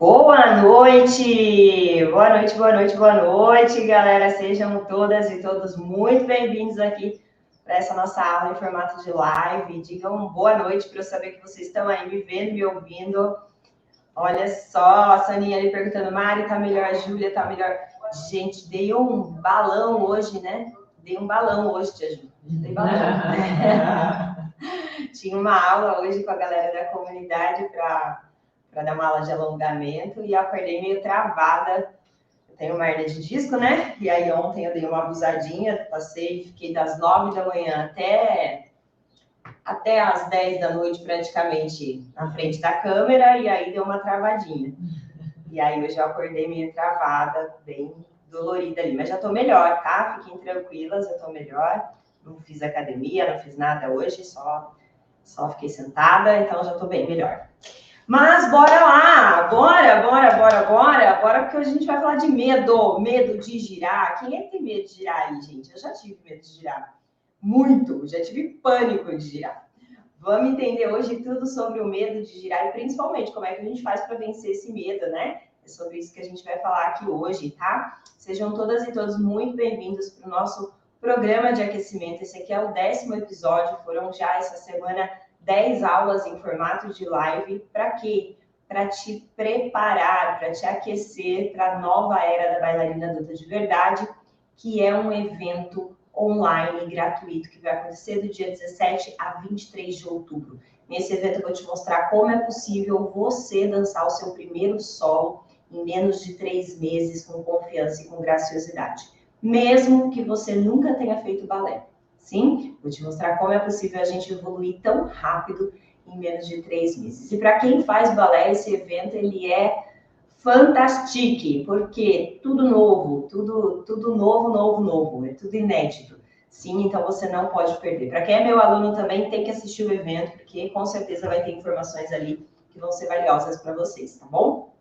Boa noite! Boa noite, boa noite, boa noite, galera! Sejam todas e todos muito bem-vindos aqui para essa nossa aula em formato de live. Digam boa noite para eu saber que vocês estão aí me vendo, me ouvindo. Olha só, a Soninha ali perguntando, Mari, tá melhor? A Júlia tá melhor? Gente, dei um balão hoje, né? Dei um balão hoje, tia Ju. Dei balão. Tinha uma aula hoje com a galera da comunidade para dar uma aula de alongamento e acordei meio travada. Eu tenho uma hernia de disco, né? E aí ontem eu dei uma abusadinha, fiquei das 9 da manhã até as 10 da noite praticamente na frente da câmera e aí deu uma travadinha. E aí hoje eu acordei meio travada, bem dolorida ali, mas já tô melhor, tá? Fiquem tranquilas, eu tô melhor. Não fiz academia, não fiz nada hoje, só fiquei sentada, então já tô bem melhor. Mas bora lá, bora, porque hoje a gente vai falar de medo de girar. Quem é que tem medo de girar aí, gente? Eu já tive medo de girar, muito, já tive pânico de girar. Vamos entender hoje tudo sobre o medo de girar e principalmente como é que a gente faz para vencer esse medo, né? É sobre isso que a gente vai falar aqui hoje, tá? Sejam todas e todos muito bem-vindos para o nosso programa de aquecimento. Esse aqui é o 10º episódio, foram já essa semana 10 aulas em formato de live. Para quê? Para te preparar, para te aquecer para a nova era da bailarina adulta de verdade, que é um evento online gratuito que vai acontecer do dia 17 a 23 de outubro. Nesse evento eu vou te mostrar como é possível você dançar o seu primeiro solo em menos de 3 meses com confiança e com graciosidade, mesmo que você nunca tenha feito balé. Sim, vou te mostrar como é possível a gente evoluir tão rápido em menos de 3 meses. E para quem faz balé, esse evento ele é fantástico, porque tudo novo, tudo novo, é tudo inédito. Sim, então você não pode perder. Para quem é meu aluno também, tem que assistir o evento, porque com certeza vai ter informações ali que vão ser valiosas para vocês, tá bom?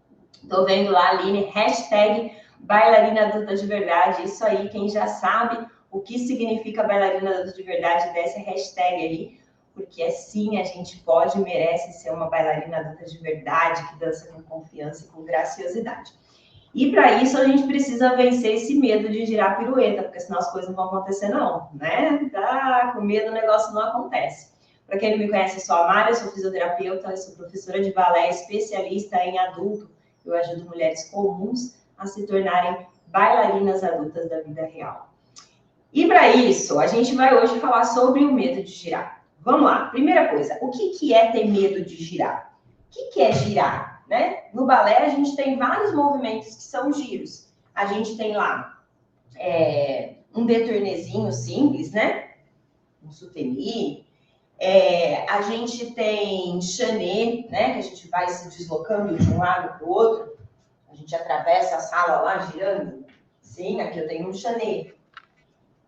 Tô vendo lá, Aline, hashtag bailarina adulta de verdade. Isso aí, quem já sabe o que significa bailarina adulta de verdade, desce a hashtag ali, porque assim a gente pode e merece ser uma bailarina adulta de verdade, que dança com confiança e com graciosidade. E para isso a gente precisa vencer esse medo de girar pirueta, porque senão as coisas não vão acontecer não, né? Com medo o negócio não acontece. Para quem não me conhece, eu sou a Mari, eu sou fisioterapeuta, eu sou professora de balé, especialista em adulto. Eu ajudo mulheres comuns a se tornarem bailarinas adultas da vida real. E para isso, a gente vai hoje falar sobre o medo de girar. Vamos lá, primeira coisa, o que é ter medo de girar? O que é girar? Né? No balé, a gente tem vários movimentos que são giros. A gente tem lá um detournezinho simples, né? Um soutenu. A gente tem chané, né? Que a gente vai se deslocando de um lado para o outro. A gente atravessa a sala lá girando. Sim, aqui eu tenho um chané.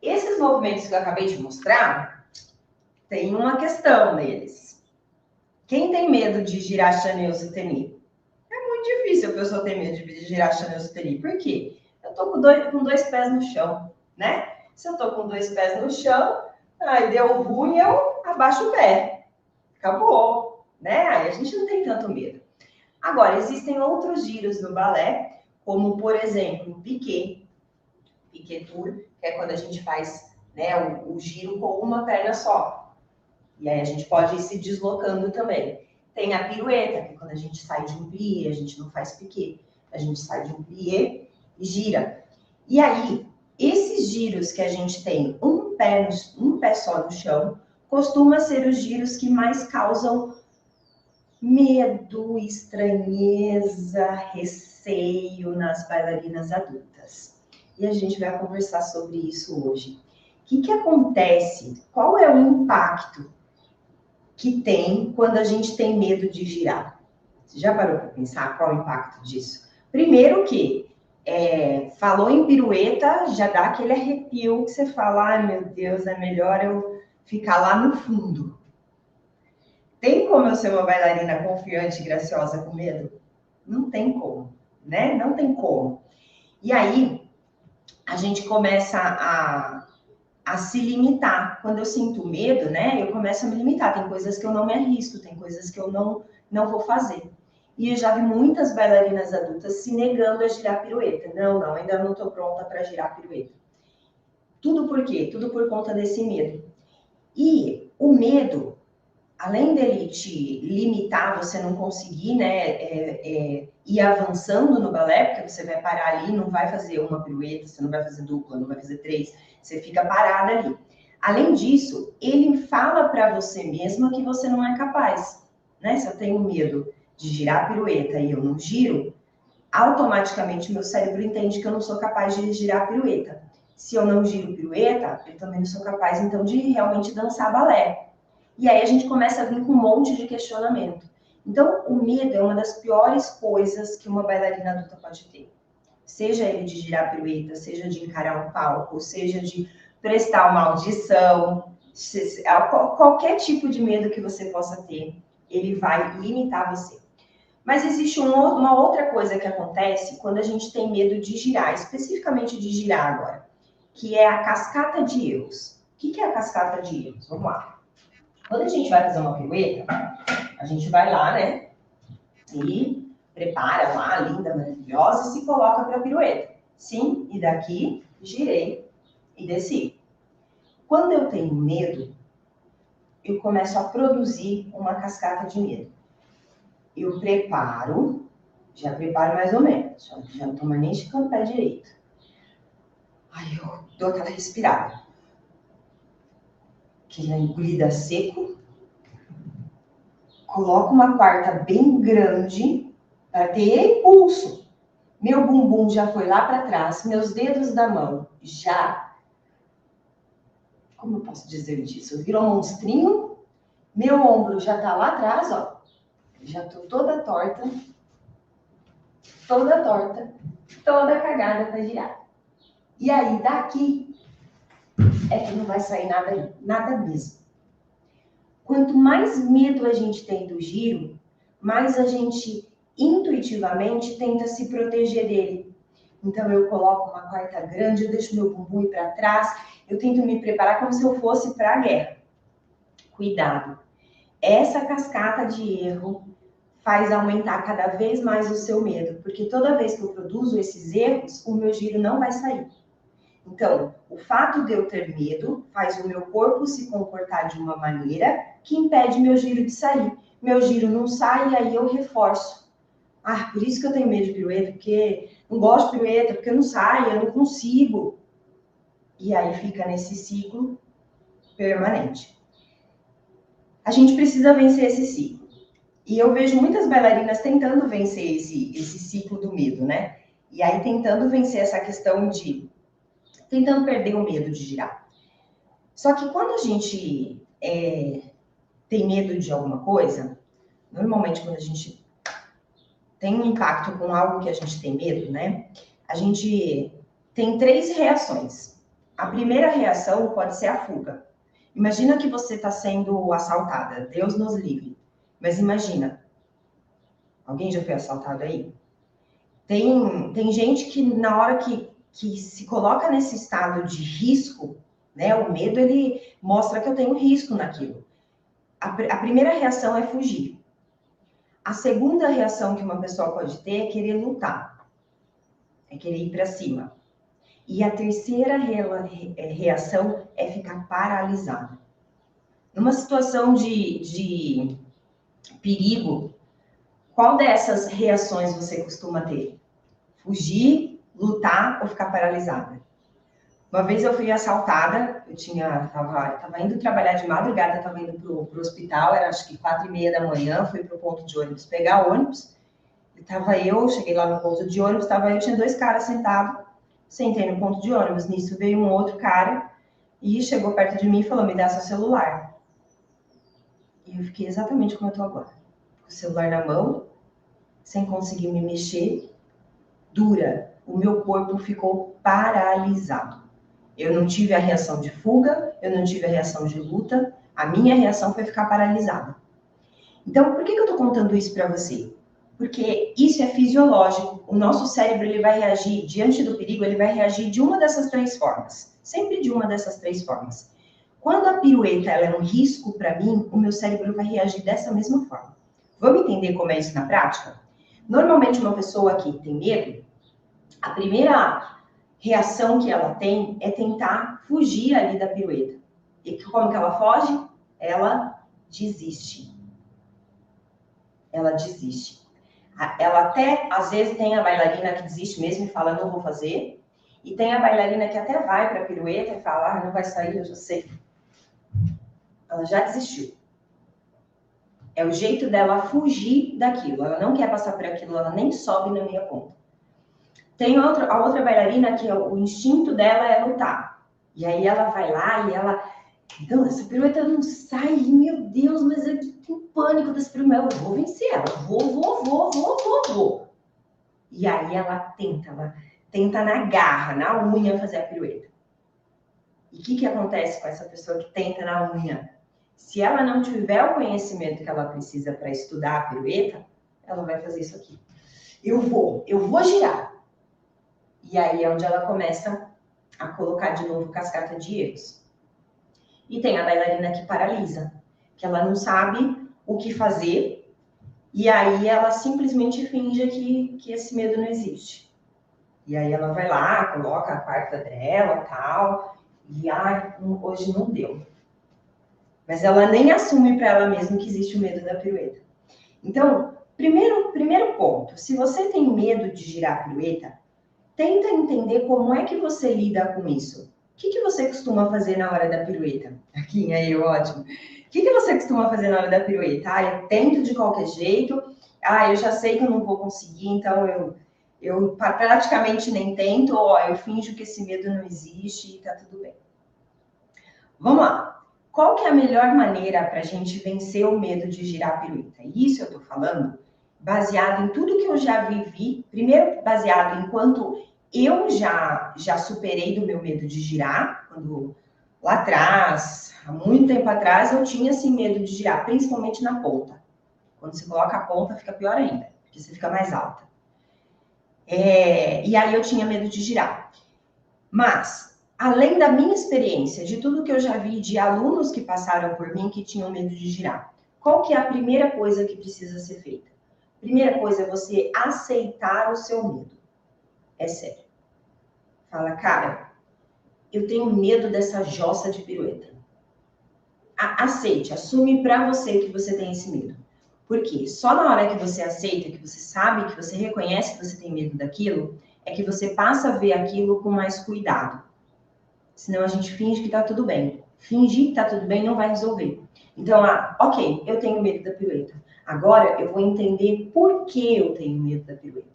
Esses movimentos que eu acabei de mostrar, tem uma questão neles. Quem tem medo de girar chané ou soutenu? É muito difícil a pessoa ter medo de girar chané ou soutenu. Por quê? Eu tô com dois pés no chão, né? Se eu tô com 2 pés no chão, aí deu ruim, eu abaixo o pé. Acabou, né? Aí a gente não tem tanto medo. Agora, existem outros giros no balé, como, por exemplo, o piquet tour, que é quando a gente faz, né, o giro com uma perna só. E aí a gente pode ir se deslocando também. Tem a pirueta, que é quando a gente sai de um plié, a gente não faz piquet. A gente sai de um plié e gira. E aí, esses giros que a gente tem um pé só no chão, costuma ser os giros que mais causam medo, estranheza, receio nas bailarinas adultas. E a gente vai conversar sobre isso hoje. O que acontece? Qual é o impacto que tem quando a gente tem medo de girar? Você já parou para pensar qual é o impacto disso? Primeiro que, falou em pirueta, já dá aquele arrepio que você fala, ai meu Deus, é melhor eu ficar lá no fundo. Tem como eu ser uma bailarina confiante e graciosa com medo? Não tem como, né? Não tem como. E aí, a gente começa a se limitar. Quando eu sinto medo, né? Eu começo a me limitar. Tem coisas que eu não me arrisco, tem coisas que eu não vou fazer. E eu já vi muitas bailarinas adultas se negando a girar pirueta. Não, ainda não estou pronta para girar pirueta. Tudo por quê? Tudo por conta desse medo. E o medo, além dele te limitar, você não conseguir, né, ir avançando no balé, porque você vai parar ali, não vai fazer uma pirueta, você não vai fazer dupla, não vai fazer 3, você fica parada ali. Além disso, ele fala para você mesma que você não é capaz, né? Se eu tenho medo de girar a pirueta e eu não giro, automaticamente meu cérebro entende que eu não sou capaz de girar a pirueta. Se eu não giro pirueta, eu também não sou capaz, então, de realmente dançar balé. E aí a gente começa a vir com um monte de questionamento. Então, o medo é uma das piores coisas que uma bailarina adulta pode ter. Seja ele de girar pirueta, seja de encarar um palco, seja de prestar uma audição, qualquer tipo de medo que você possa ter, ele vai limitar você. Mas existe uma outra coisa que acontece quando a gente tem medo de girar, especificamente de girar agora, que é a cascata de erros. O que é a cascata de erros? Vamos lá. Quando a gente vai fazer uma pirueta, a gente vai lá, né? E prepara lá, linda, maravilhosa, e se coloca para a pirueta. Sim, e daqui, girei e desci. Quando eu tenho medo, eu começo a produzir uma cascata de medo. Eu preparo, já preparo mais ou menos, já não tô mais nem esticando o pé direito. Aí eu dou aquela respirada. Aquela engolida seco. Coloco uma quarta bem grande para ter impulso. Meu bumbum já foi lá para trás, meus dedos da mão já... Como eu posso dizer disso? Virou um monstrinho, meu ombro já tá lá atrás, ó. Já tô toda torta, toda cagada para girar. E aí, daqui, é que não vai sair nada mesmo. Quanto mais medo a gente tem do giro, mais a gente intuitivamente tenta se proteger dele. Então eu coloco uma quarta grande, eu deixo meu bumbum ir para trás, eu tento me preparar como se eu fosse para a guerra. Cuidado! Essa cascata de erro faz aumentar cada vez mais o seu medo, porque toda vez que eu produzo esses erros, o meu giro não vai sair. Então, o fato de eu ter medo faz o meu corpo se comportar de uma maneira que impede meu giro de sair. Meu giro não sai e aí eu reforço. Ah, por isso que eu tenho medo de pirueta, porque não gosto de pirueta, porque eu não saio, eu não consigo. E aí fica nesse ciclo permanente. A gente precisa vencer esse ciclo. E eu vejo muitas bailarinas tentando vencer esse ciclo do medo, né? E aí tentando vencer essa questão de... tentando perder o medo de girar. Só que quando a gente tem medo de alguma coisa, normalmente quando a gente tem um impacto com algo que a gente tem medo, né? A gente tem 3 reações. A primeira reação pode ser a fuga. Imagina que você está sendo assaltada, Deus nos livre. Mas imagina, alguém já foi assaltado aí? Tem gente que na hora que se coloca nesse estado de risco, né? O medo, ele mostra que eu tenho risco naquilo. A primeira reação é fugir. A segunda reação que uma pessoa pode ter é querer lutar. É querer ir para cima. E a terceira reação é ficar paralisado. Numa situação de perigo, qual dessas reações você costuma ter? Fugir, lutar ou ficar paralisada? Uma vez eu fui assaltada, tava indo trabalhar de madrugada, estava indo pro hospital, era acho que 4h30 da manhã, fui pro ponto de ônibus pegar ônibus, e cheguei lá no ponto de ônibus, tinha 2 caras sentados, sentei no ponto de ônibus, nisso veio um outro cara, e chegou perto de mim e falou, me dá seu celular. E eu fiquei exatamente como eu tô agora, com o celular na mão, sem conseguir me mexer, dura, o meu corpo ficou paralisado. Eu não tive a reação de fuga, eu não tive a reação de luta, a minha reação foi ficar paralisada. Então, por que eu tô contando isso para você? Porque isso é fisiológico. O nosso cérebro, ele vai reagir, diante do perigo, ele vai reagir de uma dessas 3 formas. Sempre de uma dessas 3 formas. Quando a pirueta ela é um risco para mim, o meu cérebro vai reagir dessa mesma forma. Vamos entender como é isso na prática? Normalmente, uma pessoa que tem medo, a primeira reação que ela tem é tentar fugir ali da pirueta. E como que ela foge? Ela desiste. Ela desiste. Ela até, às vezes, tem a bailarina que desiste mesmo e fala, não vou fazer. E tem a bailarina que até vai para a pirueta e fala, não vai sair, eu já sei. Ela já desistiu. É o jeito dela fugir daquilo. Ela não quer passar por aquilo, ela nem sobe na minha ponta. Tem a outra bailarina que o instinto dela é lutar. E aí ela vai lá e ela... Então, essa pirueta não sai, meu Deus, mas eu tenho pânico dessa pirueta. Eu vou vencer ela. Vou. E aí ela tenta na garra, na unha fazer a pirueta. E o que acontece com essa pessoa que tenta na unha? Se ela não tiver o conhecimento que ela precisa para estudar a pirueta, ela vai fazer isso aqui. Eu vou girar. E aí é onde ela começa a colocar de novo cascata de erros. E tem a bailarina que paralisa, que ela não sabe o que fazer, e aí ela simplesmente finge que esse medo não existe. E aí ela vai lá, coloca a quarta dela, tal, e hoje não deu. Mas ela nem assume para ela mesma que existe o medo da pirueta. Então, primeiro ponto, se você tem medo de girar a pirueta, tenta entender como é que você lida com isso. O que você costuma fazer na hora da pirueta? Aqui, aí, ótimo. O que você costuma fazer na hora da pirueta? Eu tento de qualquer jeito. Eu já sei que eu não vou conseguir, então eu praticamente nem tento. Eu finjo que esse medo não existe e tá tudo bem. Vamos lá. Qual que é a melhor maneira para a gente vencer o medo de girar a pirueta? Isso eu tô falando baseado em tudo que eu já vivi. Primeiro, baseado em quanto eu já superei do meu medo de girar. Quando lá atrás, há muito tempo atrás, eu tinha assim medo de girar, principalmente na ponta. Quando você coloca a ponta, fica pior ainda, porque você fica mais alta. E aí eu tinha medo de girar. Mas, além da minha experiência, de tudo que eu já vi de alunos que passaram por mim que tinham medo de girar, qual que é a primeira coisa que precisa ser feita? Primeira coisa é você aceitar o seu medo. É sério. Fala, cara, eu tenho medo dessa jossa de pirueta. Aceite, assume pra você que você tem esse medo. Por quê? Só na hora que você aceita, que você sabe, que você reconhece que você tem medo daquilo, é que você passa a ver aquilo com mais cuidado. Senão a gente finge que tá tudo bem. Fingir que tá tudo bem não vai resolver. Então, ok, eu tenho medo da pirueta. Agora eu vou entender por que eu tenho medo da pirueta.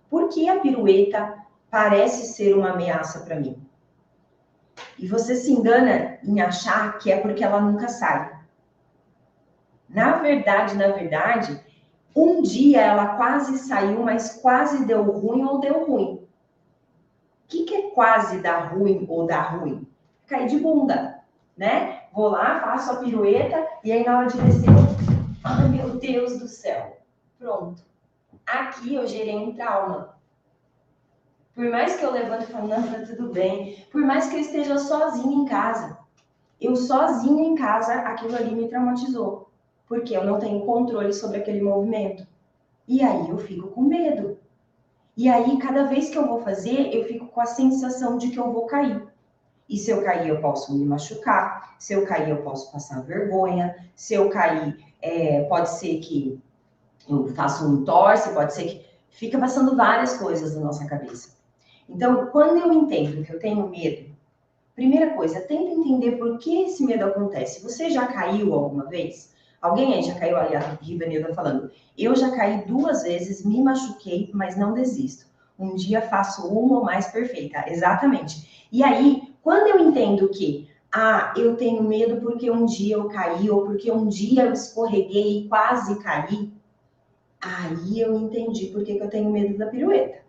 Por que a pirueta parece ser uma ameaça para mim? E você se engana em achar que é porque ela nunca sai. Na verdade, um dia ela quase saiu, mas quase deu ruim ou deu ruim. O que é quase dar ruim ou dar ruim? Cair de bunda, né? Vou lá, faço a pirueta e aí na hora de descer, ai meu Deus do céu, pronto. Aqui eu gerei um trauma. Por mais que eu levante e fale, não, tá tudo bem. Por mais que eu esteja sozinha em casa. Eu sozinha em casa, aquilo ali me traumatizou. Porque eu não tenho controle sobre aquele movimento. E aí eu fico com medo. E aí, cada vez que eu vou fazer, eu fico com a sensação de que eu vou cair. E se eu cair, eu posso me machucar. Se eu cair, eu posso passar vergonha. Se eu cair, pode ser que eu faça um torce, pode ser que... Fica passando várias coisas na nossa cabeça. Então, quando eu entendo que eu tenho medo, primeira coisa, tenta entender por que esse medo acontece. Você já caiu alguma vez? Alguém aí já caiu? Ali, a Rivanilda falando. Eu já caí 2 vezes, me machuquei, mas não desisto. Um dia faço uma ou mais perfeita. Exatamente. E aí, quando eu entendo que, eu tenho medo porque um dia eu caí, ou porque um dia eu escorreguei e quase caí, aí eu entendi por que eu tenho medo da pirueta.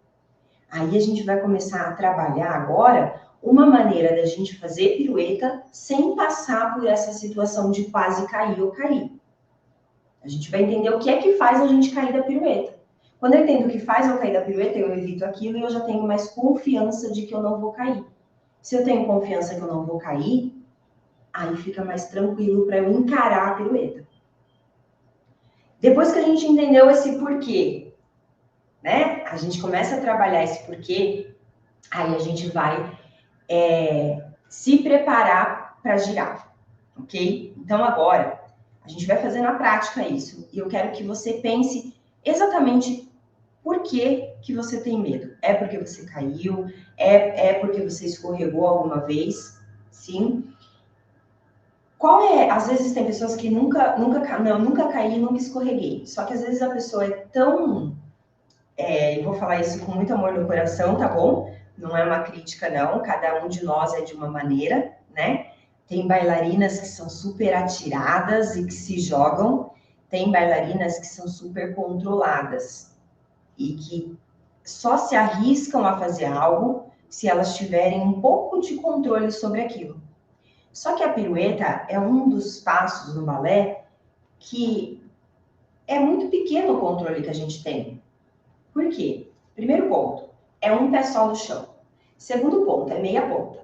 Aí a gente vai começar a trabalhar agora uma maneira da gente fazer pirueta sem passar por essa situação de quase cair ou cair. A gente vai entender o que é que faz a gente cair da pirueta. Quando eu entendo o que faz eu cair da pirueta, eu evito aquilo e eu já tenho mais confiança de que eu não vou cair. Se eu tenho confiança que eu não vou cair, aí fica mais tranquilo para eu encarar a pirueta. Depois que a gente entendeu esse porquê, né? A gente começa a trabalhar esse porquê, aí a gente vai se preparar para girar, ok? Então agora a gente vai fazer na prática isso e eu quero que você pense exatamente por que você tem medo. É porque você caiu? É porque você escorregou alguma vez? Sim. Qual é? Às vezes tem pessoas que nunca caí, nunca escorreguei. Só que às vezes a pessoa é tão eu vou falar isso com muito amor no coração, tá bom? Não é uma crítica, não. Cada um de nós é de uma maneira, né? Tem bailarinas que são super atiradas e que se jogam. Tem bailarinas que são super controladas e que só se arriscam a fazer algo se elas tiverem um pouco de controle sobre aquilo. Só que a pirueta é um dos passos no balé que é muito pequeno o controle que a gente tem. Por quê? Primeiro ponto, é um pé só no chão. Segundo ponto, é meia ponta.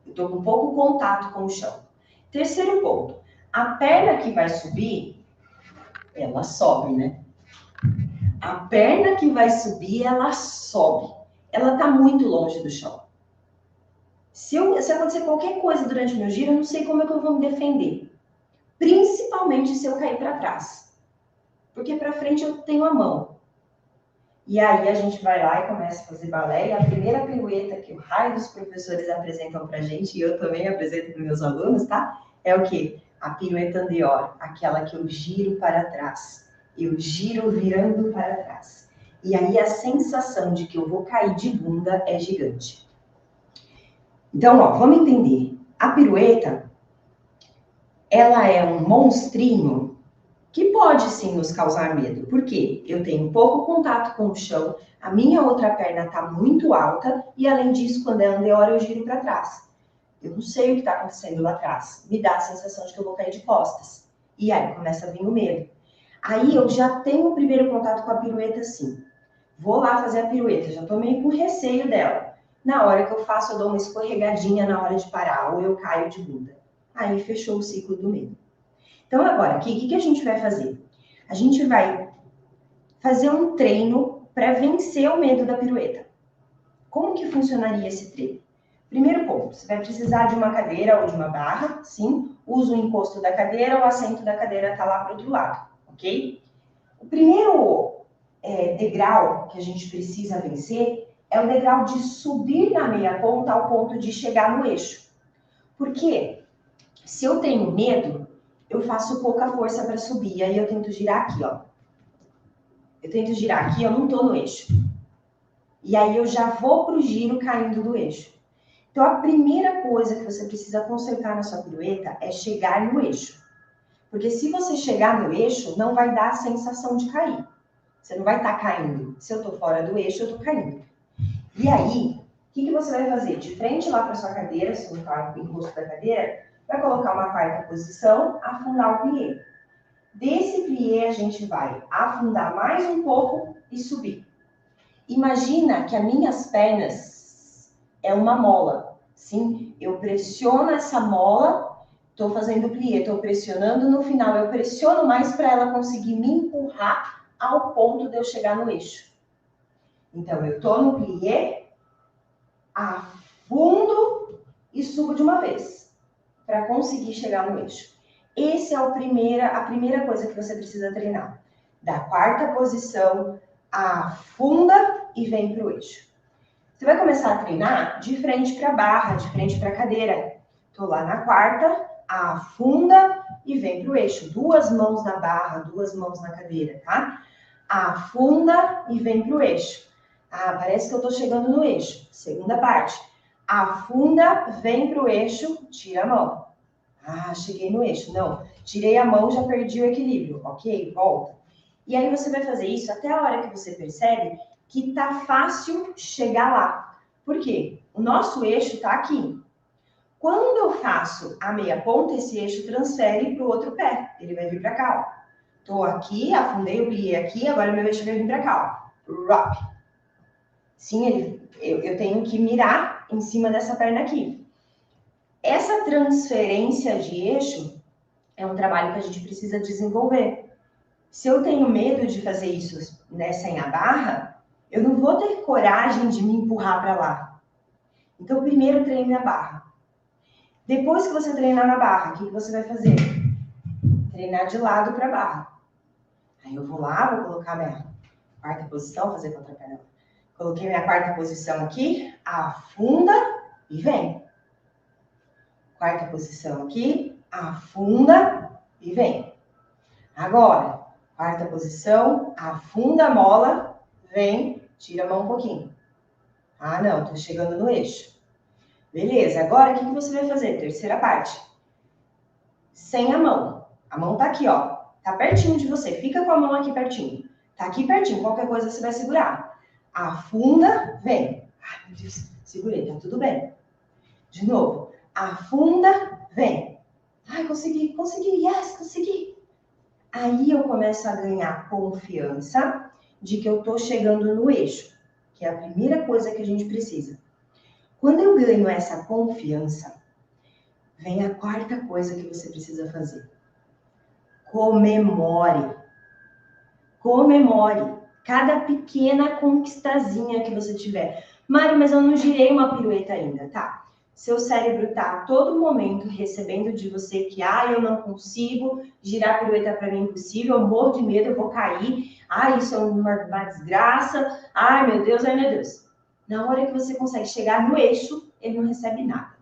Eu estou com pouco contato com o chão. Terceiro ponto, a perna que vai subir, ela sobe, né? A perna que vai subir, ela sobe. Ela está muito longe do chão. Se acontecer qualquer coisa durante o meu giro, eu não sei como é que eu vou me defender. Principalmente se eu cair para trás. Porque para frente eu tenho a mão. E aí a gente vai lá e começa a fazer balé. E a primeira pirueta que o raio dos professores apresentam pra gente, e eu também apresento para meus alunos, tá? É o quê? A pirueta Andeor, aquela que eu giro para trás. Eu giro virando para trás. E aí a sensação de que eu vou cair de bunda é gigante. Então, ó, vamos entender. A pirueta, ela é um monstrinho que pode sim nos causar medo. Por quê? Eu tenho pouco contato com o chão, a minha outra perna está muito alta e, além disso, quando é andeora, eu giro para trás. Eu não sei o que está acontecendo lá atrás. Me dá a sensação de que eu vou cair de costas. E aí começa a vir o medo. Aí eu já tenho o primeiro contato com a pirueta sim. Vou lá fazer a pirueta, já estou meio com receio dela. Na hora que eu faço, eu dou uma escorregadinha na hora de parar, ou eu caio de bunda. Aí fechou o ciclo do medo. Então, agora, aqui, o que a gente vai fazer? A gente vai fazer um treino para vencer o medo da pirueta. Como que funcionaria esse treino? Primeiro ponto, você vai precisar de uma cadeira ou de uma barra, sim. Usa o encosto da cadeira, o assento da cadeira está lá para o outro lado, ok? O primeiro degrau que a gente precisa vencer é o degrau de subir na meia ponta ao ponto de chegar no eixo. Por quê? Se eu tenho medo, eu faço pouca força para subir, aí eu tento girar aqui, ó. Eu tento girar aqui, eu não tô no eixo. E aí eu já vou pro giro caindo do eixo. Então a primeira coisa que você precisa consertar na sua pirueta é chegar no eixo. Porque se você chegar no eixo, não vai dar a sensação de cair. Você não vai estar caindo. Se eu tô fora do eixo, eu tô caindo. E aí, o que você vai fazer? De frente lá para sua cadeira, se não tá o encosto da cadeira, vai colocar uma quarta posição, afundar o plié. Desse plié, a gente vai afundar mais um pouco e subir. Imagina que as minhas pernas é uma mola, sim? Eu pressiono essa mola, estou fazendo plié, estou pressionando, no final eu pressiono mais para ela conseguir me empurrar ao ponto de eu chegar no eixo. Então, eu estou no plié, afundo e subo de uma vez, para conseguir chegar no eixo. Essa é a primeira coisa que você precisa treinar. Da quarta posição, afunda e vem para o eixo. Você vai começar a treinar de frente para a barra, de frente para a cadeira. Estou lá na quarta, afunda e vem para o eixo. 2 mãos na barra, 2 mãos na cadeira, tá? Afunda e vem para o eixo. Ah, parece que eu estou chegando no eixo. Segunda parte. Afunda, vem para o eixo, tira a mão. Ah, cheguei no eixo. Não, tirei a mão, já perdi o equilíbrio. Ok, volta. E aí você vai fazer isso até a hora que você percebe que tá fácil chegar lá. Por quê? O nosso eixo tá aqui. Quando eu faço a meia ponta, esse eixo transfere para o outro pé. Ele vai vir para cá, ó. Tô aqui, afundei o plié aqui, agora meu eixo vai vir para cá, ó. Rock. Sim, eu tenho que mirar em cima dessa perna aqui. Essa transferência de eixo é um trabalho que a gente precisa desenvolver. Se eu tenho medo de fazer isso, né, sem a barra, eu não vou ter coragem de me empurrar para lá. Então, primeiro treine na barra. Depois que você treinar na barra, o que você vai fazer? Treinar de lado para barra. Aí eu vou lá, vou colocar minha quarta posição, fazer contra a perna. Coloquei minha quarta posição aqui, afunda e vem. Quarta posição aqui, afunda e vem. Agora, quarta posição, afunda a mola, vem, tira a mão um pouquinho. Ah, não, tô chegando no eixo. Beleza, agora o que você vai fazer? Terceira parte. Sem a mão. A mão tá aqui, ó. Tá pertinho de você. Fica com a mão aqui pertinho. Tá aqui pertinho. Qualquer coisa você vai segurar. Afunda, vem. Ai, meu Deus. Segurei, tá tudo bem. De novo. Afunda, vem. Ai, consegui. Yes, consegui. Aí eu começo a ganhar confiança de que eu tô chegando no eixo. Que é a primeira coisa que a gente precisa. Quando eu ganho essa confiança, vem a quarta coisa que você precisa fazer. Comemore. Comemore cada pequena conquistazinha que você tiver. Mari, mas eu não girei uma pirueta ainda, tá? Seu cérebro tá a todo momento recebendo de você que, eu não consigo, girar pirueta para mim é impossível, eu morro de medo, eu vou cair, isso é uma desgraça, ai meu Deus. Na hora que você consegue chegar no eixo, ele não recebe nada.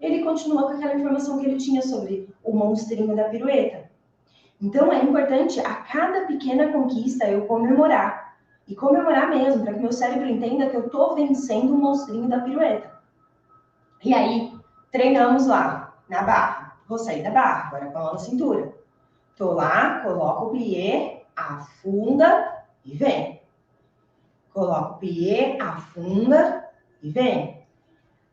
Ele continua com aquela informação que ele tinha sobre o monstrinho da pirueta. Então, é importante a cada pequena conquista eu comemorar. E comemorar mesmo, para que meu cérebro entenda que eu estou vencendo o monstrinho da pirueta. E aí, treinamos lá, na barra. Vou sair da barra, agora com a mão na cintura. Tô lá, coloco o plié, afunda e vem. Coloco o plié, afunda e vem.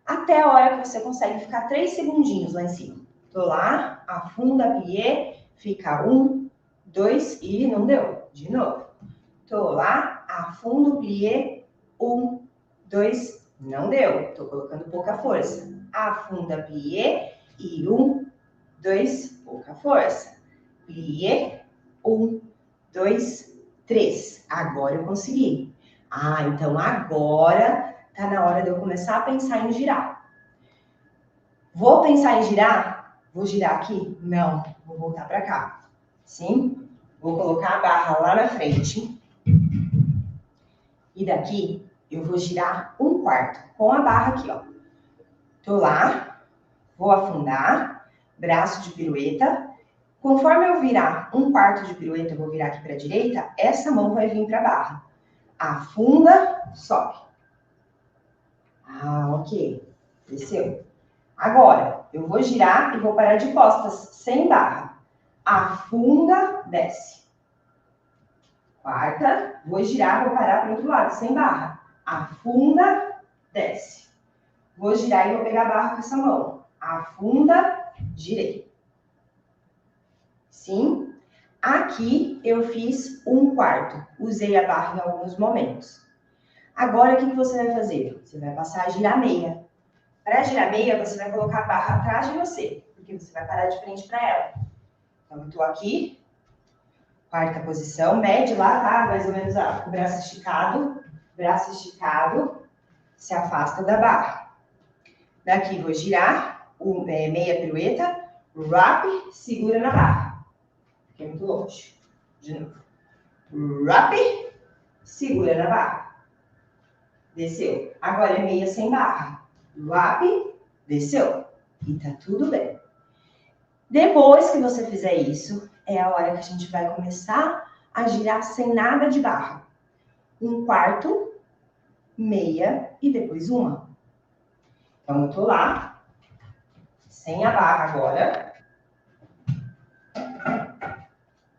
Até a hora que você consegue ficar 3 segundinhos lá em cima. Tô lá, afunda, plié, fica 1, 2 e não deu. De novo. Tô lá, afundo, plié, 1, 2, não deu. Tô colocando pouca força. Afunda, plié e 1, 2, pouca força. Plié, 1, 2, 3. Agora eu consegui. Então agora tá na hora de eu começar a pensar em girar. Vou pensar em girar? Vou girar aqui? Não, vou voltar para cá. Sim? Vou colocar a barra lá na frente. E daqui eu vou girar 1/4 com a barra aqui, ó. Tô lá, vou afundar, braço de pirueta. Conforme eu virar 1/4 de pirueta, eu vou virar aqui para a direita, essa mão vai vir para a barra. Afunda, sobe. Ok. Desceu. Agora, eu vou girar e vou parar de costas, sem barra. Afunda, desce. Quarta, vou girar, vou parar para o outro lado, sem barra. Afunda, desce. Vou girar e vou pegar a barra com essa mão. Afunda, girei. Sim? Aqui eu fiz 1/4. Usei a barra em alguns momentos. Agora, o que você vai fazer? Você vai passar a girar meia. Para girar meia, você vai colocar a barra atrás de você, porque você vai parar de frente para ela. Então, eu tô aqui, quarta posição, mede lá, tá? Mais ou menos o braço esticado, se afasta da barra. Daqui, vou girar, meia pirueta, wrap, segura na barra. Fiquei muito longe. De novo. Wrap, segura na barra. Desceu. Agora é meia sem barra. Wrap, desceu. E tá tudo bem. Depois que você fizer isso, é a hora que a gente vai começar a girar sem nada de barra. 1/4, meia e depois uma. Então, eu tô lá, sem a barra agora.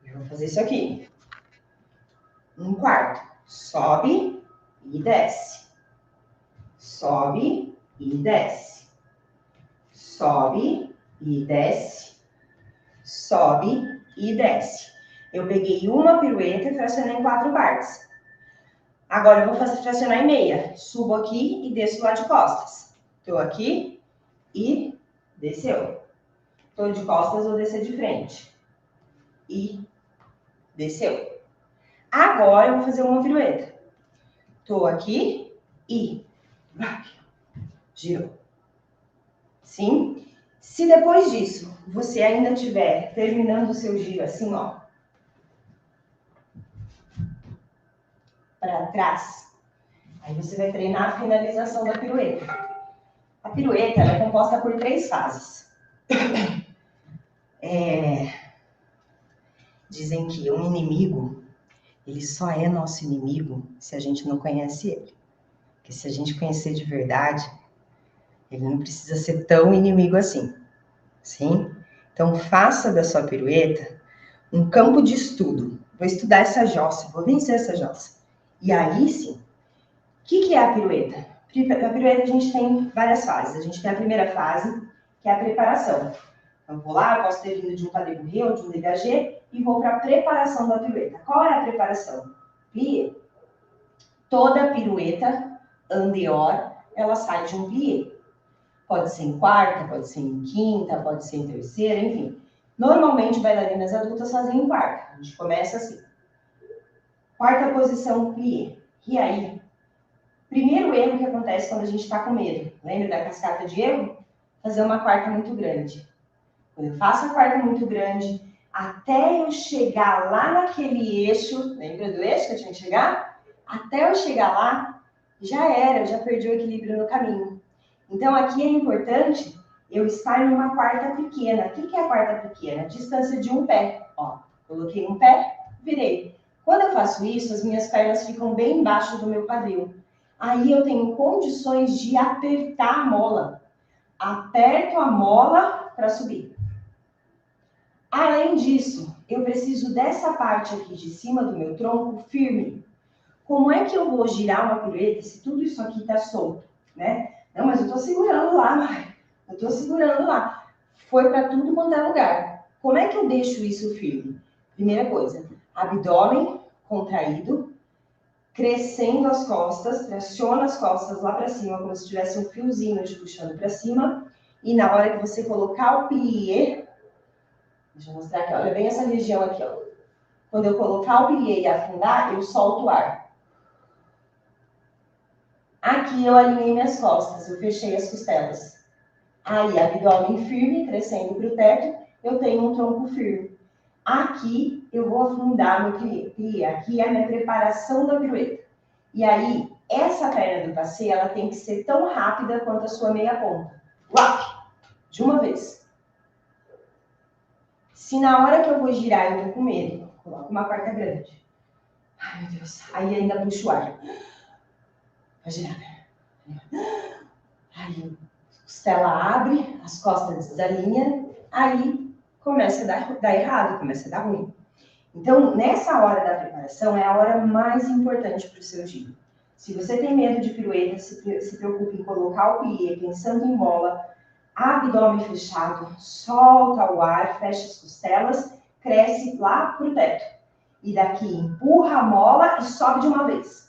Eu vou fazer isso aqui. 1/4. Sobe e desce. Sobe e desce. Sobe e desce. Sobe e desce. Eu peguei uma pirueta e fracionei em 4 partes. Agora eu vou fracionar em meia. Subo aqui e desço lá de costas. Tô aqui e desceu. Tô de costas, vou descer de frente. E desceu. Agora eu vou fazer uma pirueta. tô aqui e girou. Sim? Se depois disso você ainda estiver terminando o seu giro assim, ó, para trás, aí você vai treinar a finalização da pirueta. A pirueta ela é composta por 3 fases. Dizem que um inimigo, ele só é nosso inimigo se a gente não conhece ele. Porque se a gente conhecer de verdade, ele não precisa ser tão inimigo assim. Sim? Então, faça da sua pirueta um campo de estudo. Vou estudar essa jossa, vou vencer essa jossa. E aí, sim, o que é a pirueta? A pirueta a gente tem várias fases. A gente tem a primeira fase, que é a preparação. Então, eu vou lá, eu posso ter vindo de um pas de bourrée ou de um dégagé e vou para a preparação da pirueta. Qual é a preparação? Plié. Toda pirueta, en dehors, ela sai de um plié. Pode ser em quarta, pode ser em quinta, pode ser em terceira, enfim. Normalmente, bailarinas adultas fazem em quarta. A gente começa assim. Quarta posição, plié. E aí, primeiro erro que acontece quando a gente está com medo. Lembra da cascata de erro? Fazer uma quarta muito grande. Quando eu faço a quarta muito grande, até eu chegar lá naquele eixo, lembra do eixo que eu tinha que chegar? Até eu chegar lá, já era, eu já perdi o equilíbrio no caminho. Então, aqui é importante eu estar numa quarta pequena. O que é a quarta pequena? Distância de um pé. Ó, coloquei um pé, virei. Quando eu faço isso, as minhas pernas ficam bem embaixo do meu quadril. Aí eu tenho condições de apertar a mola. Aperto a mola para subir. Além disso, eu preciso dessa parte aqui de cima do meu tronco firme. Como é que eu vou girar uma pirueta se tudo isso aqui está solto, né? Não, mas eu estou segurando lá, Mari. Eu estou segurando lá. Foi para tudo quanto é lugar. Como é que eu deixo isso firme? Primeira coisa, abdômen contraído, crescendo as costas, traciona as costas lá para cima, como se tivesse um fiozinho te puxando para cima. E na hora que você colocar o plié, deixa eu mostrar aqui, olha bem essa região aqui, ó. Quando eu colocar o plié e afundar, eu solto o ar. Aqui eu alinhei minhas costas, eu fechei as costelas. Aí, abdômen firme, crescendo para o teto, eu tenho um tronco firme. Aqui eu vou afundar meu plié. Aqui é a minha preparação da pirueta. E aí, essa perna do passê, ela tem que ser tão rápida quanto a sua meia ponta. Uau! De uma vez. Se na hora que eu vou girar eu tô com medo, coloco uma quarta grande. Ai, meu Deus. Aí ainda puxo o ar. Vai girar. Aí a costela abre, as costas desalinham, aí começa a dar errado, começa a dar ruim. Então, nessa hora da preparação, é a hora mais importante para o seu giro. Se você tem medo de pirueta, se preocupe em colocar o plié pensando em mola, abdômen fechado, solta o ar, fecha as costelas, cresce lá para o teto. E daqui empurra a mola e sobe de uma vez.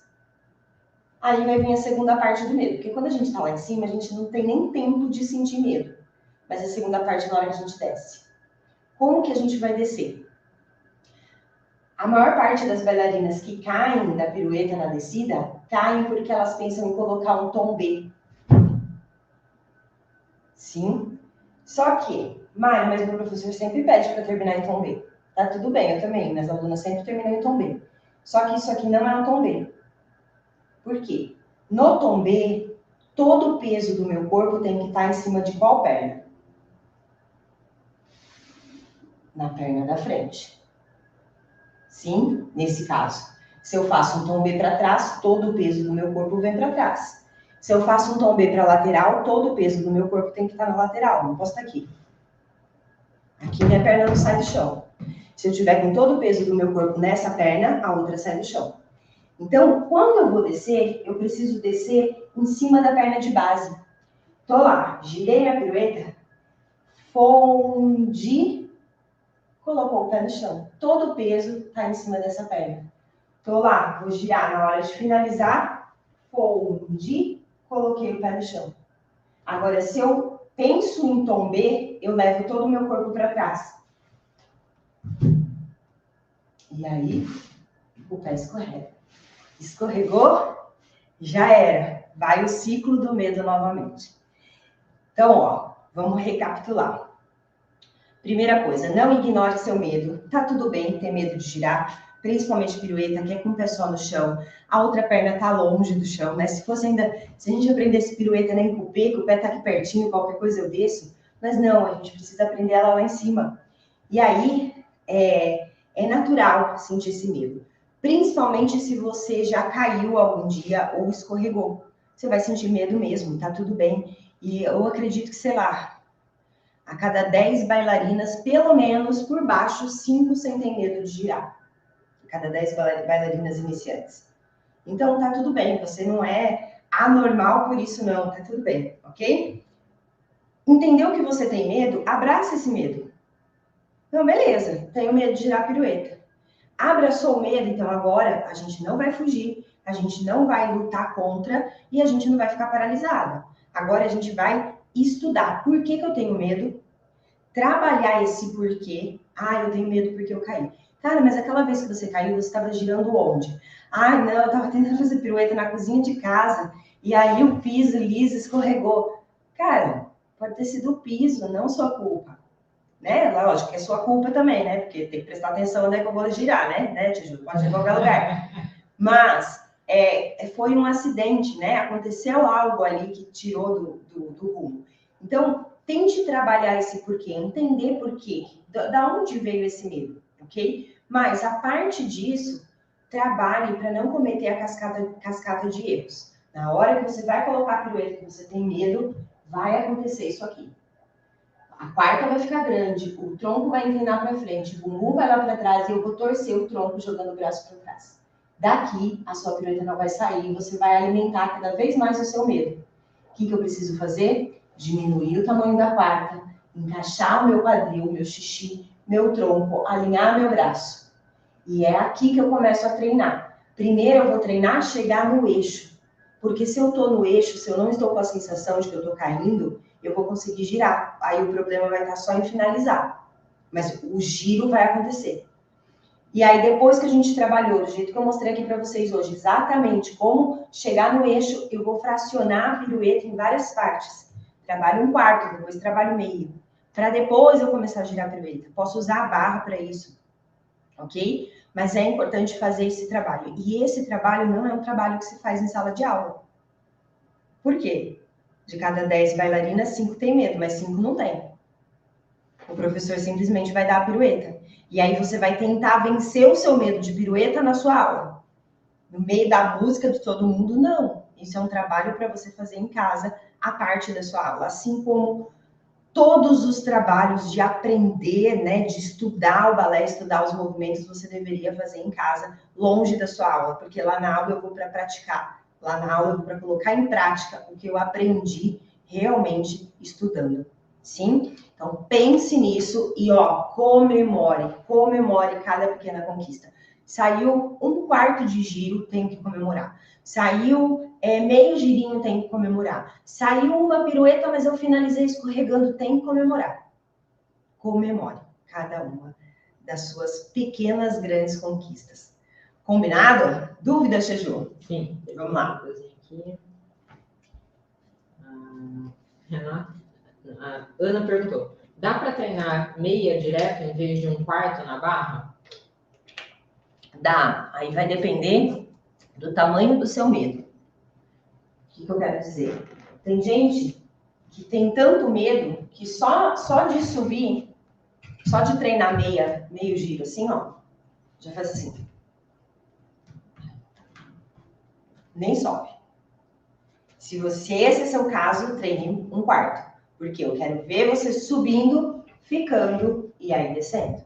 Aí vai vir a segunda parte do medo, porque quando a gente está lá em cima, a gente não tem nem tempo de sentir medo. Mas a segunda parte é na hora que a gente desce. Como que a gente vai descer? A maior parte das bailarinas que caem da pirueta na descida, caem porque elas pensam em colocar um tom B. Sim? Só que, Mari, mas meu professor sempre pede para terminar em tom B. Tá tudo bem, eu também, minhas alunas sempre terminam em tom B. Só que isso aqui não é um tom B. Por quê? No tom B, todo o peso do meu corpo tem que estar em cima de qual perna? Na perna da frente. Sim? Nesse caso. Se eu faço um tom B para trás, todo o peso do meu corpo vem para trás. Se eu faço um tom B para lateral, todo o peso do meu corpo tem que estar na lateral, não posso estar aqui. Aqui minha perna não sai do chão. Se eu tiver com todo o peso do meu corpo nessa perna, a outra sai do chão. Então, quando eu vou descer, eu preciso descer em cima da perna de base. Tô lá, girei a pirueta, fondi, colocou o pé no chão. Todo o peso tá em cima dessa perna. Tô lá, vou girar na hora de finalizar, fondi, coloquei o pé no chão. Agora, se eu penso em tom B, eu levo todo o meu corpo para trás. E aí, o pé escorrega. Escorregou, Já era. Vai o ciclo do medo novamente. Então, ó, vamos recapitular. Primeira coisa, não ignore seu medo. Tá tudo bem ter medo de girar, principalmente pirueta, que é com o pé só no chão. A outra perna tá longe do chão, né? Se a gente aprendesse pirueta nem com o pé, que o pé tá aqui pertinho, qualquer coisa eu desço. Mas não, a gente precisa aprender ela lá em cima. E aí, é natural sentir esse medo. Principalmente se você já caiu algum dia ou escorregou. Você vai sentir medo mesmo, tá tudo bem. E eu acredito que, sei lá, a cada 10 bailarinas, pelo menos por baixo, 5 sentem medo de girar. A cada 10 bailarinas iniciantes. Então, tá tudo bem. Você não é anormal por isso, não. Tá tudo bem, ok? Entendeu que você tem medo? Abraça esse medo. Não, beleza. Tenho medo de girar pirueta. Abraçou o medo, então agora a gente não vai fugir, a gente não vai lutar contra e a gente não vai ficar paralisada. Agora a gente vai estudar por que eu tenho medo, trabalhar esse porquê. Ah, eu tenho medo porque eu caí. Cara, mas aquela vez que você caiu, você estava girando onde? Ah, não, eu estava tentando fazer pirueta na cozinha de casa e aí o piso liso escorregou. Cara, pode ter sido o piso, não sua culpa. Né? Lógico que é sua culpa também, né? Porque tem que prestar atenção onde é que eu vou girar, né, Tiju? Pode ir em qualquer lugar. Mas foi um acidente, né? Aconteceu algo ali que tirou do rumo. Então, tente trabalhar esse porquê, entender porquê, da onde veio esse medo, ok? Mas, a parte disso, trabalhe para não cometer a cascata de erros. Na hora que você vai colocar a pirueta que você tem medo, vai acontecer isso aqui. A quarta vai ficar grande, o tronco vai inclinar para frente, o bumbum vai lá para trás e eu vou torcer o tronco jogando o braço para trás. Daqui, a sua pirueta não vai sair, você vai alimentar cada vez mais o seu medo. O que eu preciso fazer? Diminuir o tamanho da quarta, encaixar o meu quadril, meu xixi, meu tronco, alinhar meu braço. E é aqui que eu começo a treinar. Primeiro eu vou treinar chegar no eixo. Porque se eu estou no eixo, se eu não estou com a sensação de que eu estou caindo, eu vou conseguir girar. Aí o problema vai estar só em finalizar. Mas o giro vai acontecer. E aí depois que a gente trabalhou, do jeito que eu mostrei aqui para vocês hoje, exatamente como chegar no eixo, eu vou fracionar a pirueta em várias partes. Trabalho um quarto, depois trabalho meio. Para depois eu começar a girar a pirueta. Posso usar a barra para isso. Ok? Mas é importante fazer esse trabalho. E esse trabalho não é um trabalho que se faz em sala de aula. Por quê? De cada 10 bailarinas, 5 tem medo, mas 5 não tem. O professor simplesmente vai dar a pirueta. E aí você vai tentar vencer o seu medo de pirueta na sua aula. No meio da música de todo mundo, não. Isso é um trabalho para você fazer em casa, a parte da sua aula. Assim como todos os trabalhos de aprender, né, de estudar o balé, estudar os movimentos, você deveria fazer em casa, longe da sua aula, porque lá na aula eu vou para praticar, lá na aula eu vou para colocar em prática o que eu aprendi realmente estudando, sim? Então pense nisso e ó, comemore cada pequena conquista. Saiu um quarto de giro, tenho que comemorar. Saiu meio girinho, tem que comemorar. Saiu uma pirueta, mas eu finalizei escorregando, tem que comemorar. Comemore cada uma das suas pequenas, grandes conquistas. Combinado? Dúvida, Cheju? Sim. Vamos lá. Aqui. Renata, a Ana perguntou, dá para treinar meia direto em vez de um quarto na barra? Dá. Aí vai depender do tamanho do seu medo. O que eu quero dizer? Tem gente que tem tanto medo que só de subir, só de treinar meio giro, assim, ó, já faz assim. Nem sobe. Se esse é seu caso, treine um quarto. Porque eu quero ver você subindo, ficando e aí descendo.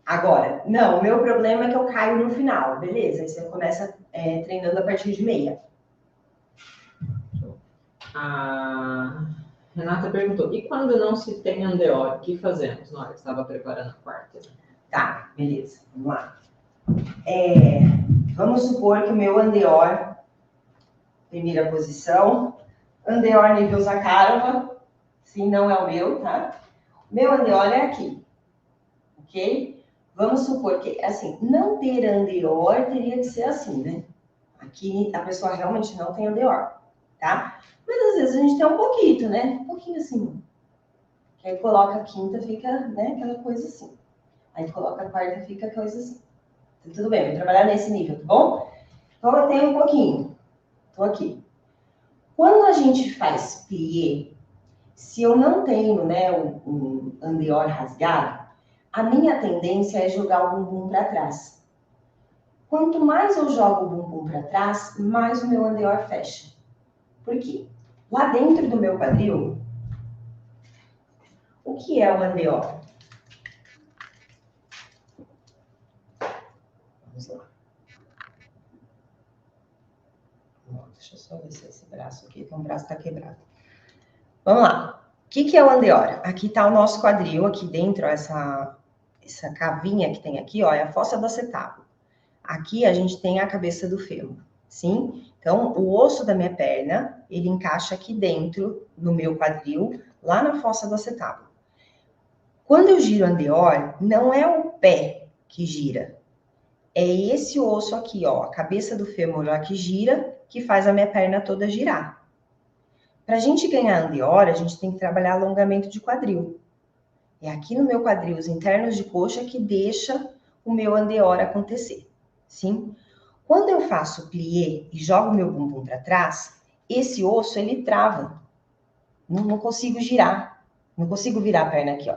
Agora, não, o meu problema é que eu caio no final. Beleza, aí você começa treinando a partir de meia. A Renata perguntou, e quando não se tem andeor, o que fazemos na hora que estava preparando a quarta? Tá, beleza, vamos lá. Vamos supor que o meu andeor, primeira posição, andeor nível Zakharova, se não é o meu, tá? Meu andeor é aqui, ok? Vamos supor que, assim, não ter andeor teria que ser assim, né? Aqui a pessoa realmente não tem andeor, tá? Mas às vezes a gente tem um pouquinho, né? Um pouquinho assim. Que aí coloca a quinta, fica, né, aquela coisa assim. Aí coloca a quarta, fica coisa assim. Então, tudo bem, vou trabalhar nesse nível, tá bom? Então eu tenho um pouquinho. Tô aqui. Quando a gente faz plié, se eu não tenho, né, um andeor rasgado, a minha tendência é jogar o bumbum para trás. Quanto mais eu jogo o bumbum para trás, mais o meu andeor fecha. Por quê? Lá dentro do meu quadril, o que é o andeor? Vamos lá. Deixa eu só ver se esse braço aqui, que um braço está quebrado. Vamos lá. O que é o andeor? Aqui está o nosso quadril, aqui dentro, ó, essa cavinha que tem aqui, ó, é a fossa do acetábulo. Aqui a gente tem a cabeça do fêmur, sim? Então, o osso da minha perna, ele encaixa aqui dentro, no meu quadril, lá na fossa do acetábulo. Quando eu giro o andeor, não é o pé que gira. É esse osso aqui, ó, a cabeça do fêmur lá que gira, que faz a minha perna toda girar. Para a gente ganhar andeor, a gente tem que trabalhar alongamento de quadril. É aqui no meu quadril, os internos de coxa, que deixa o meu andeor acontecer, sim? Quando eu faço plié e jogo meu bumbum para trás, esse osso, ele trava. Não consigo girar. Não consigo virar a perna aqui, ó.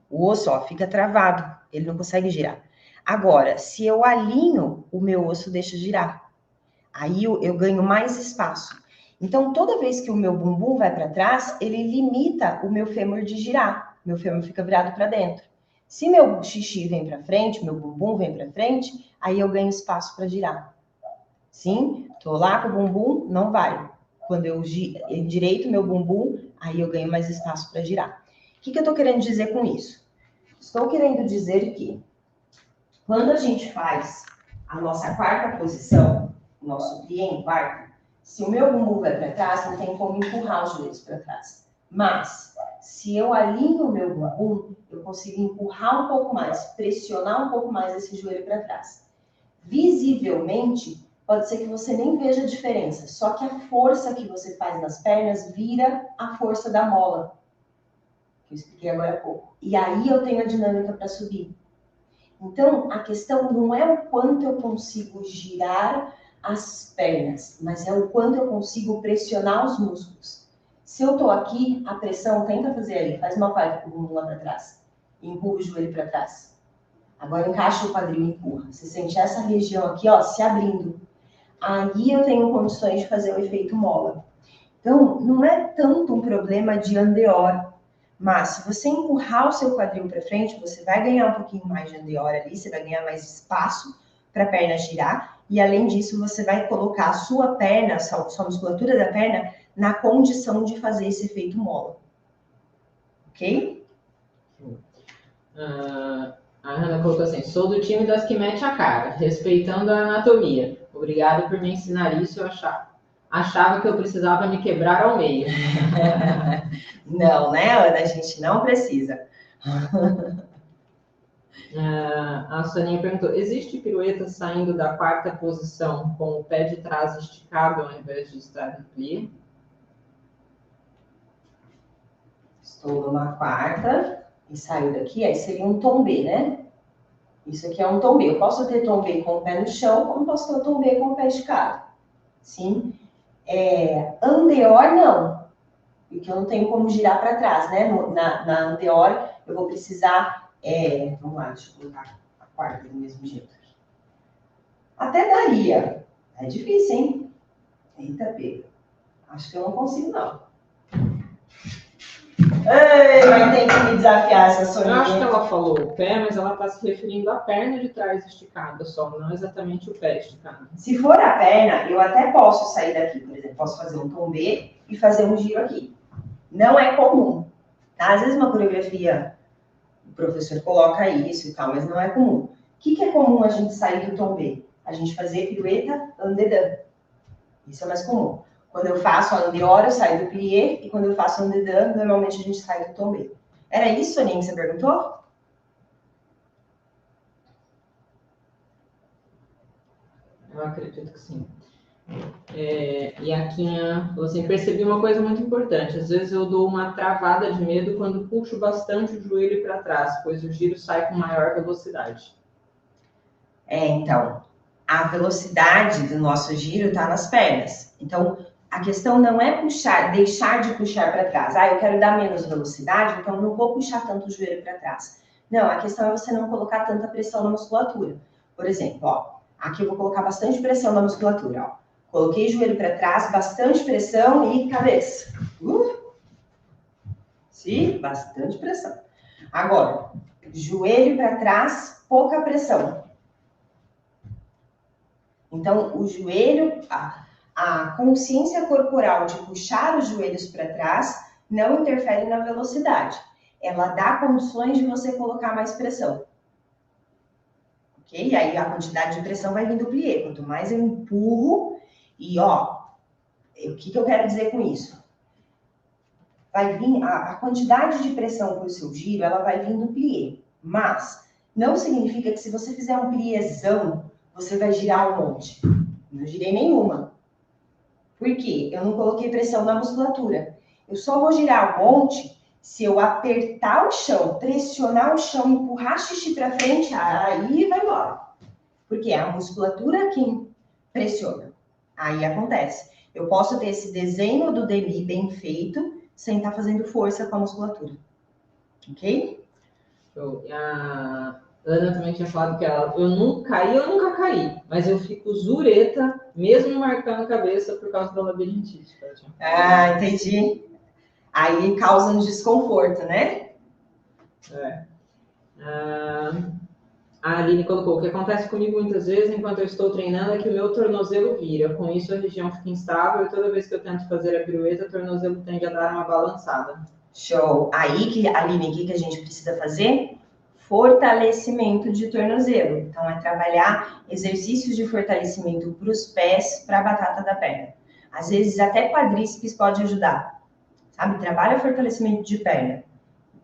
O osso, ó, fica travado. Ele não consegue girar. Agora, se eu alinho, o meu osso deixa girar. Aí eu ganho mais espaço. Então, toda vez que o meu bumbum vai para trás, ele limita o meu fêmur de girar. Meu fêmur fica virado para dentro. Se meu xixi vem para frente, meu bumbum vem para frente, aí eu ganho espaço para girar. Sim? Tô lá com o bumbum, não vai. Quando eu endireito meu bumbum, aí eu ganho mais espaço para girar. O que eu tô querendo dizer com isso? Estou querendo dizer que quando a gente faz a nossa quarta posição, o nosso plié em quarta, se o meu bumbum vai para trás, não tem como empurrar os joelhos para trás. Mas, se eu alinho o meu bumbum, eu consigo empurrar um pouco mais, pressionar um pouco mais esse joelho para trás. Visivelmente, pode ser que você nem veja a diferença, só que a força que você faz nas pernas vira a força da mola, que eu expliquei agora há pouco. E aí eu tenho a dinâmica para subir. Então, a questão não é o quanto eu consigo girar as pernas, mas é o quanto eu consigo pressionar os músculos. Se eu tô aqui, a pressão, tenta fazer ali, faz uma parte com o bumbum lá para trás, e empurra o joelho para trás. Agora encaixa o quadril e empurra. Você sente essa região aqui, ó, se abrindo. Aí eu tenho condições de fazer o efeito mola. Então, não é tanto um problema de andeor, mas se você empurrar o seu quadril para frente, você vai ganhar um pouquinho mais de andeor ali, você vai ganhar mais espaço para a perna girar, e além disso, você vai colocar a sua perna, a sua musculatura da perna, na condição de fazer esse efeito mola. Ok? A Ana colocou assim: sou do time das que mete a cara, respeitando a anatomia. Obrigada por me ensinar isso, eu achava que eu precisava me quebrar ao meio. Não, né, Ana? A gente não precisa. A Soninha perguntou: existe pirueta saindo da quarta posição com o pé de trás esticado ao invés de estar em plié? Estou numa quarta e saio daqui, aí seria um tombê, né? Isso aqui é um tombê. Eu posso ter tombê com o pé no chão, como posso ter o tombê com o pé esticado. Sim? Andeor, não. Porque eu não tenho como girar para trás, né? Na andeor, eu vou precisar... vamos lá, deixa eu colocar a quarta do mesmo jeito aqui. Até daria. É difícil, hein? Eita, pega. Acho que eu não consigo, não. Ei, vai ter que me desafiar essa Soninha. Eu acho que ela falou o pé, mas ela está se referindo à perna de trás esticada só, não exatamente o pé esticado. Se for a perna, eu até posso sair daqui, por exemplo, posso fazer um tombê e fazer um giro aqui. Não é comum, tá? Às vezes uma coreografia, o professor coloca isso e tal, mas não é comum. O que é comum a gente sair do tombê? A gente fazer pirueta andedã. Isso é mais comum. Quando eu faço a andeor, eu saio do plié, e quando eu faço andedã, normalmente a gente sai do tombê. Era isso, Soninha, que você perguntou? Eu acredito que sim. E a Quinha falou assim, percebi uma coisa muito importante. Às vezes eu dou uma travada de medo quando puxo bastante o joelho para trás, pois o giro sai com maior velocidade. Então, a velocidade do nosso giro está nas pernas. Então, a questão não é deixar de puxar para trás. Eu quero dar menos velocidade, então não vou puxar tanto o joelho para trás. Não, a questão é você não colocar tanta pressão na musculatura. Por exemplo, aqui eu vou colocar bastante pressão na musculatura, Coloquei o joelho para trás, bastante pressão e cabeça. Sim, bastante pressão. Agora, joelho para trás, pouca pressão. Então, o joelho, a consciência corporal de puxar os joelhos para trás não interfere na velocidade. Ela dá condições de você colocar mais pressão. Ok? E aí a quantidade de pressão vai vir do plié. Quanto mais eu empurro, e o que eu quero dizer com isso? Vai vir, a quantidade de pressão para o seu giro, ela vai vir do plié. Mas não significa que se você fizer um pliézão, você vai girar um monte. Não girei nenhuma. Por quê? Eu não coloquei pressão na musculatura. Eu só vou girar um monte se eu apertar o chão, pressionar o chão, empurrar xixi para frente, aí vai embora. Porque é a musculatura quem pressiona. Aí acontece. Eu posso ter esse desenho do demi bem feito, sem estar fazendo força com a musculatura. Ok? A Ana também tinha falado que eu nunca caí, mas eu fico zureta, mesmo marcando a cabeça por causa da labirintite. Entendi. Aí causa um desconforto, né? A Aline colocou, o que acontece comigo muitas vezes enquanto eu estou treinando é que o meu tornozelo vira. Com isso, a região fica instável e toda vez que eu tento fazer a pirueta, o tornozelo tende a dar uma balançada. Show! Aí, Aline, o que a gente precisa fazer? Fortalecimento de tornozelo. Então, é trabalhar exercícios de fortalecimento para os pés, para a batata da perna. Às vezes, até quadríceps pode ajudar. Sabe? Trabalha fortalecimento de perna,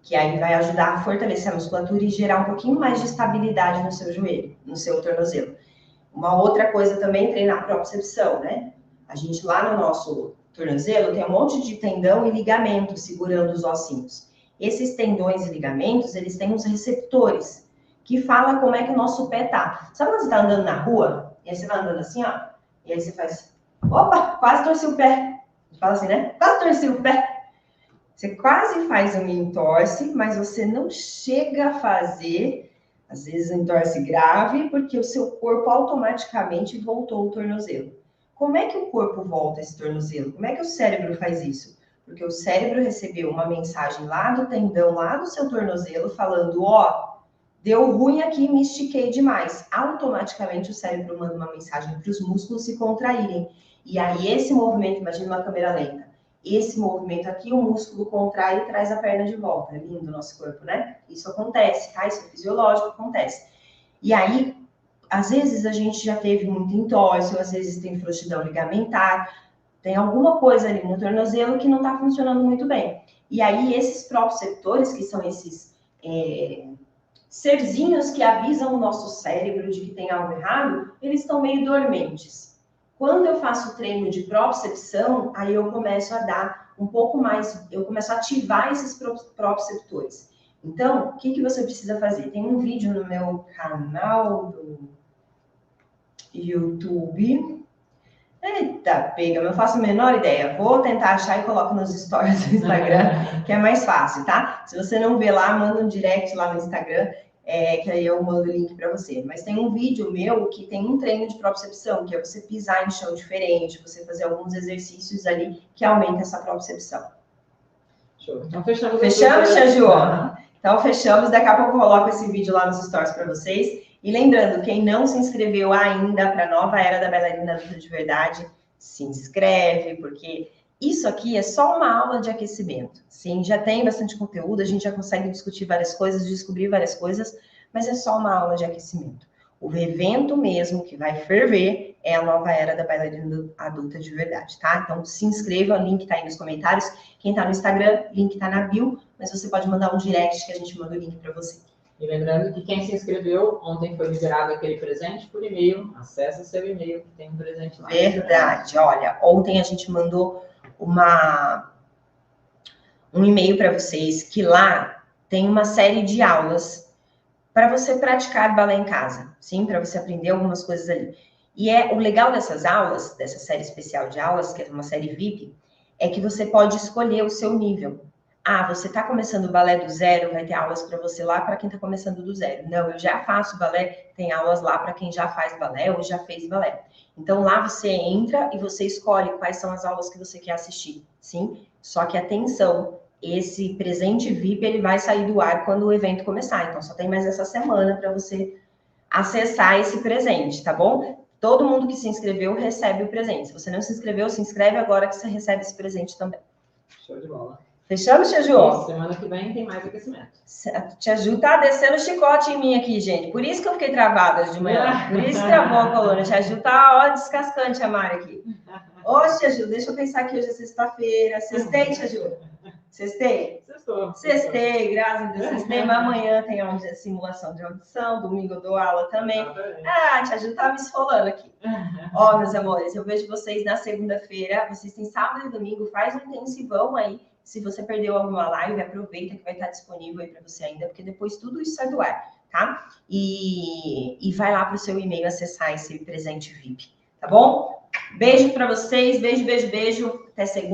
que aí vai ajudar a fortalecer a musculatura e gerar um pouquinho mais de estabilidade no seu joelho, no seu tornozelo. Uma outra coisa também, treinar propriocepção, né? A gente lá no nosso tornozelo tem um monte de tendão e ligamento segurando os ossinhos. Esses tendões e ligamentos, eles têm uns receptores que falam como é que o nosso pé tá. Sabe quando você tá andando na rua? E aí você vai andando assim, e aí você faz, opa, quase torci o pé. A gente fala assim, né? Quase torci o pé. Você quase faz um entorse, mas você não chega a fazer, às vezes, um entorse grave, porque o seu corpo automaticamente voltou o tornozelo. Como é que o corpo volta esse tornozelo? Como é que o cérebro faz isso? Porque o cérebro recebeu uma mensagem lá do tendão, lá do seu tornozelo, falando, deu ruim aqui, me estiquei demais. Automaticamente o cérebro manda uma mensagem para os músculos se contraírem. E aí esse movimento, imagina uma câmera lenta, esse movimento aqui, o músculo contrai e traz a perna de volta. É lindo o nosso corpo, né? Isso acontece, tá? Isso é fisiológico, acontece. E aí, às vezes a gente já teve muito entorse, às vezes tem frouxidão ligamentar, tem alguma coisa ali no tornozelo que não tá funcionando muito bem. E aí, esses proprioceptores, que são esses serzinhos que avisam o nosso cérebro de que tem algo errado, eles estão meio dormentes. Quando eu faço treino de propriocepção, aí eu começo a dar um pouco mais, eu começo a ativar esses proprioceptores. Então, o que você precisa fazer? Tem um vídeo no meu canal do YouTube. Eita, pega, eu faço a menor ideia. Vou tentar achar e coloco nos stories do Instagram, que é mais fácil, tá? Se você não vê lá, manda um direct lá no Instagram, que aí eu mando o link para você. Mas tem um vídeo meu que tem um treino de propriocepção, que é você pisar em chão diferente, você fazer alguns exercícios ali que aumentam essa propriocepção. Show. Então fechamos. Fechamos, Xanju? Então fechamos, daqui a pouco eu coloco esse vídeo lá nos stories para vocês. E lembrando, quem não se inscreveu ainda para a nova era da bailarina luta de verdade, se inscreve, porque isso aqui é só uma aula de aquecimento. Sim, já tem bastante conteúdo, a gente já consegue discutir várias coisas, descobrir várias coisas, mas é só uma aula de aquecimento. O evento mesmo que vai ferver é a nova era da bailarina adulta de verdade, tá? Então se inscreva, o link tá aí nos comentários. Quem tá no Instagram, link tá na bio, mas você pode mandar um direct que a gente manda o link para você. E lembrando que quem se inscreveu, ontem foi liberado aquele presente por e-mail. Acessa seu e-mail que tem um presente lá. Verdade. Olha, ontem a gente mandou um e-mail para vocês que lá tem uma série de aulas para você praticar balé em casa, sim, para você aprender algumas coisas ali. E o legal dessas aulas, dessa série especial de aulas, que é uma série VIP, é que você pode escolher o seu nível. Ah, você está começando o balé do zero, vai ter aulas para você lá para quem está começando do zero. Não, eu já faço balé, tem aulas lá para quem já faz balé ou já fez balé. Então lá você entra e você escolhe quais são as aulas que você quer assistir, sim? Só que atenção, esse presente VIP ele vai sair do ar quando o evento começar. Então só tem mais essa semana para você acessar esse presente, tá bom? Todo mundo que se inscreveu recebe o presente. Se você não se inscreveu, se inscreve agora que você recebe esse presente também. Show de bola. Fechamos, Tia Ju? Semana que vem tem mais aquecimento. Tia Ju tá descendo chicote em mim aqui, gente. Por isso que eu fiquei travada de manhã. Por isso que travou a coluna. Tia Ju tá, ó, descascante a Mari aqui. Ô, Tia Ju, deixa eu pensar que hoje é sexta-feira. Sextei, Tia Ju? Sextei? Sextei, graças a Deus. Sextei, mas amanhã tem aula de simulação de audição. Domingo eu dou aula também. Ah, Tia Ju tá me esfolando aqui. Ó, meus amores, eu vejo vocês na segunda-feira. Vocês têm sábado e domingo. Faz um intensivão aí. Se você perdeu alguma live, aproveita que vai estar disponível aí para você ainda, porque depois tudo isso sai do ar, tá? E vai lá para o seu e-mail acessar esse presente VIP, tá bom? Beijo para vocês, beijo, beijo, beijo. Até segunda.